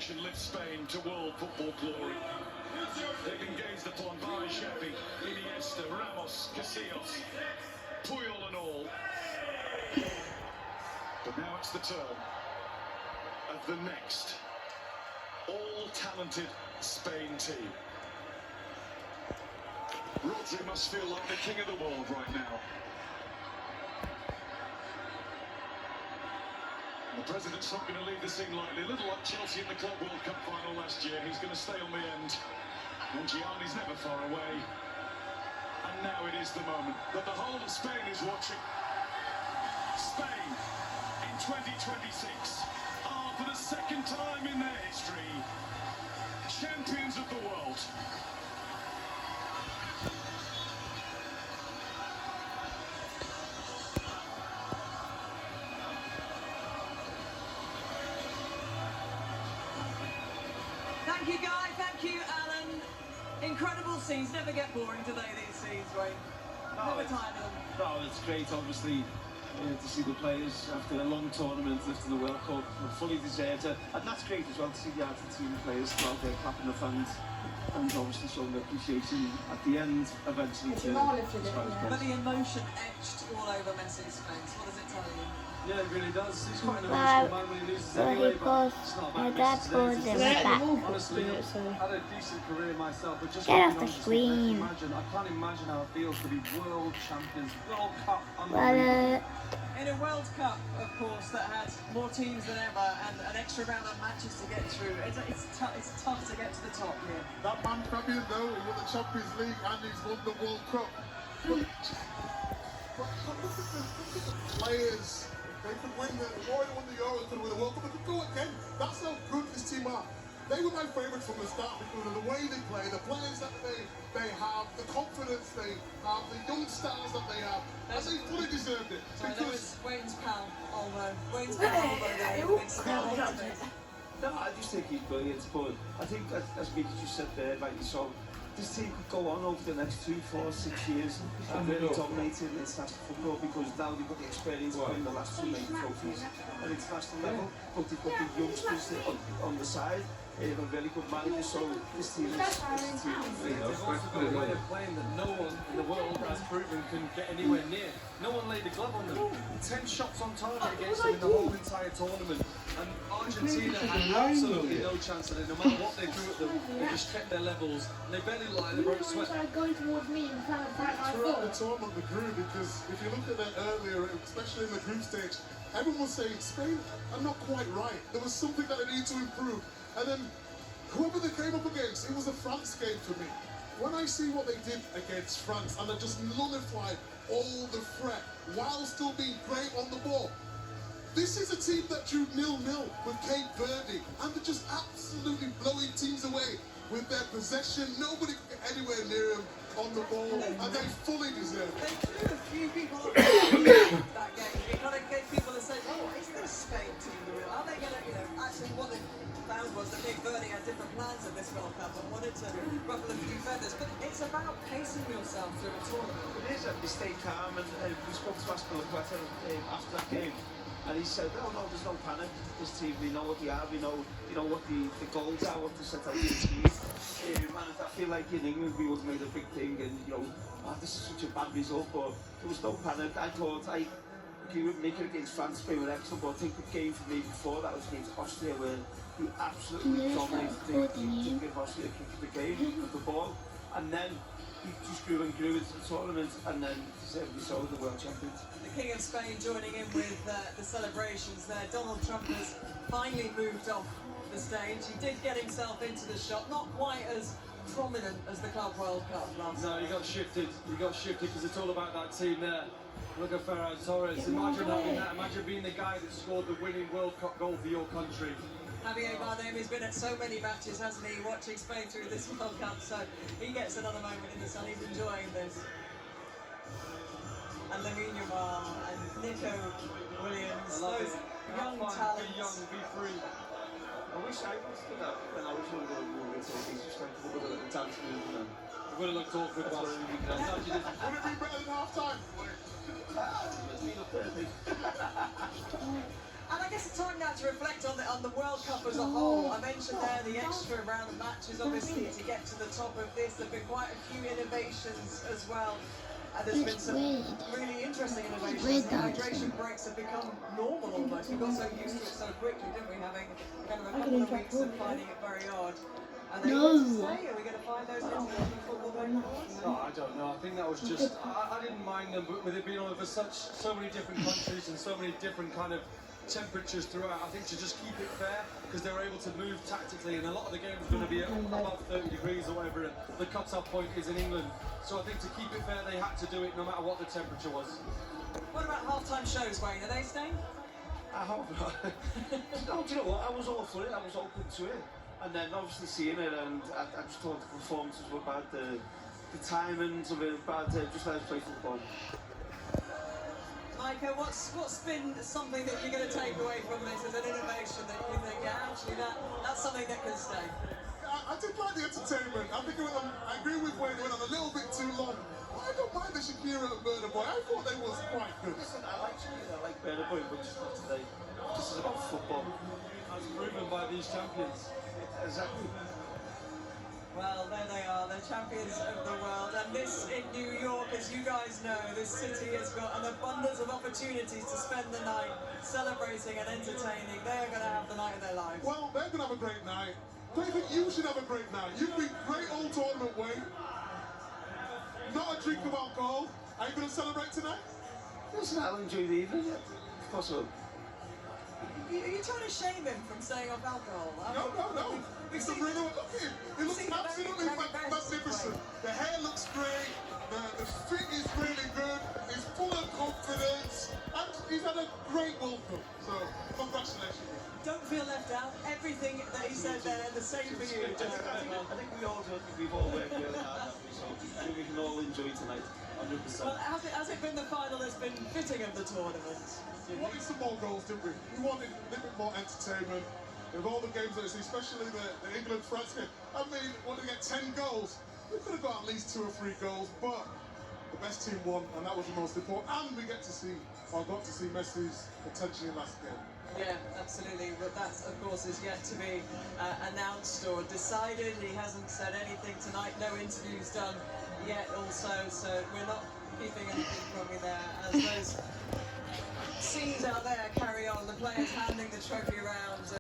Lifts Spain to world football glory. They've been gazed upon by Xavi, Iniesta, Ramos, Casillas, Puyol and all. But now it's the turn of the next all-talented Spain team. Rodri must feel like the king of the world right now. The president's not going to leave the scene lightly. A little like Chelsea in the Club World Cup final last year. He's going to stay on the end. And Gianni's never far away. And now it is the moment that the whole of Spain is watching. Spain in 2026 are, for the second time in their history, champions of the world. Thank you, Guy. Thank you, Alan. Incredible scenes. Never get boring, do they, these scenes, Wayne? Never tired of them. No, it's great, obviously, to see the players after a long tournament, lifting the World Cup, fully deserved it. And that's great as well to see the Argentine players out there clapping the fans and obviously showing their appreciation at the end, eventually. But the emotion etched all over Messi's face. What does it tell you? Yeah, it really does. He's quite an emotional man when he loses anyway, but it's not about losing today. Honestly, I had a decent career myself, but just get off the screen. I can't imagine how it feels to be world champions, World Cup on the in a World Cup, of course, that had more teams than ever and an extra round of matches to get through. It's tough to get to the top here. That man Fabian, though, he won the Champions League and he's won the World Cup. But look at the players. They could win they've already won the Euro, could win the World Cup, they could go again. That's how good this team are. They were my favourites from the start because of the way they play, the players that they have, the confidence they have, the young stars that they have. And they fully deserved it. Sorry, that was Wayne's pal, Olmo. Wayne's pal, Olmo there. No, I just think he's brilliant, but I think as Mickey just said there, rightly so, this team could go on over the next 2, 4, 6 years and really dominating international football because now they've got the experience of winning the last 2 major trophies at international level, but they've got the youngsters on the side. They have a really good manager, so this team is They've also got a way of playing that no one in the world has proven can get anywhere near. No one laid a glove on them. 10 shots on target against them in the whole entire tournament. And Argentina had absolutely no chance at it. No matter what they threw at them, they just kept their levels. And they barely lied, they broke sweat. Going towards me and throughout the tournament, the grew because if you looked at that earlier, especially in the group stage, everyone was saying Spain are not quite right. There was something that they need to improve. And then whoever they came up against, it was a France game for me. When I see what they did against France and they just nullified all the threat while still being great on the ball. This is a team that drew 0-0 with Cape Verde and they're just absolutely blowing teams away with their possession. Nobody could get anywhere near them on the ball and they fully deserve it. They threw a few people on that game. It kind of gave people to say, oh, is this Spain team the real? Are they going to, actually what they found was that Cape Verde had different plans at this World Cup and wanted to ruffle a few feathers. But it's about pacing yourself through a tournament. It is, they stay calm, and we spoke to Azpilicueta after that game, and he said, oh no, there's no panic. This team, we know what they are, we know what the goals are, what to set out to achieve. And I feel like in England we would have made a big thing, and this is such a bad result, but there was no panic. I thought you would make it against France, they were excellent, but I think the game for me before that was against Austria, where he absolutely dominated to give Austria a kick of the game with the ball, and then he just grew and grew into the tournament, and then deservedly so the world champions. The King of Spain joining in with the celebrations there. Donald Trump has finally moved off the stage. He did get himself into the shot, not quite as prominent as the Club World Cup last No, he got shifted. He got shifted because it's all about that team there. Look at Ferran Torres. Imagine having that. Imagine being the guy that scored the winning World Cup goal for your country. Javier Bardem has been at so many matches, hasn't he, watching Spain through this World Cup, so he gets another moment in the sun. He's enjoying this. And Lamine Yamal and Nico Williams, those young talents. Be young, be free. I wish I was good at when I was younger and more into it. He's just like a little dance movement. It would have looked awkward whilst we did that. Would it be better than half time? And I guess it's time now to reflect on the World Cup as a whole. I mentioned there the extra round of matches, obviously, to get to the top of this. There have been quite a few innovations as well. There's been some really interesting innovations. The hydration breaks have become normal almost. We got so used to it so quickly, didn't we? Having kind of a couple of weeks of finding it very odd. Are they going to stay? Are we going to find those international football going forward? No, I don't know. I think that was just. I didn't mind them, but with it being over so many different countries and so many different kind of temperatures throughout, I think to just keep it fair, because they were able to move tactically, and a lot of the games are going to be above 30 degrees or whatever the cut-off point is in England. So I think to keep it fair, they had to do it no matter what the temperature was. What about half-time shows, Wayne? Are they staying? I hope not. No, do you know what? I was all for it. I was open to it. And then obviously seeing it, and I just thought the performances were bad, the timings of it bad, just let us play football. Micah, what's been something that you're going to take away from this as an innovation that you think, yeah, actually that's something that can stay? I did like the entertainment. I think I agree with Wayne, it went on a little bit too long. I don't mind the Shakira and Burna Boy. I thought they was quite good. Listen, I like Shakira, I like Burna Boy, but just not today. This is about football. As proven by these champions. Exactly. Well, there they are, the champions of the world. And this in New York, as you guys know, this city has got an abundance of opportunities to spend the night celebrating and entertaining. They are going to have the night of their lives. Well, they're going to have a great night. Don't you think you should have a great night? You've been great all tournament, Wayne. Not a drink of alcohol. Are you going to celebrate tonight? Listen, I'll enjoy the evening, yeah. Of course I will. Are you trying to shame him from staying off alcohol? No. We've It's a seen, really, look at him. He looks seen absolutely very best magnificent. play. The hair looks great. The fit is really good. He's full of confidence. And he's had a great World Cup. So, congratulations. Don't feel left out. Everything that he said there, the same for you. I think we all do. I think we've all worked really hard, haven't we? So I think we can all enjoy tonight, 100%. Well, has it been the final that's been fitting of the tournament? We wanted some more goals, didn't we? We wanted a little bit more entertainment. With all the games that we see, especially the England-France game. I mean, wanted to get 10 goals. We could have got at least 2 or 3 goals, but the best team won, and that was the most important. And we got to see Messi's potentially last game. Yeah, absolutely. But that, of course, is yet to be announced or decided. He hasn't said anything tonight. No interviews done yet also, so we're not keeping anything from you there. As those scenes out there carry on, the players handing the trophy around.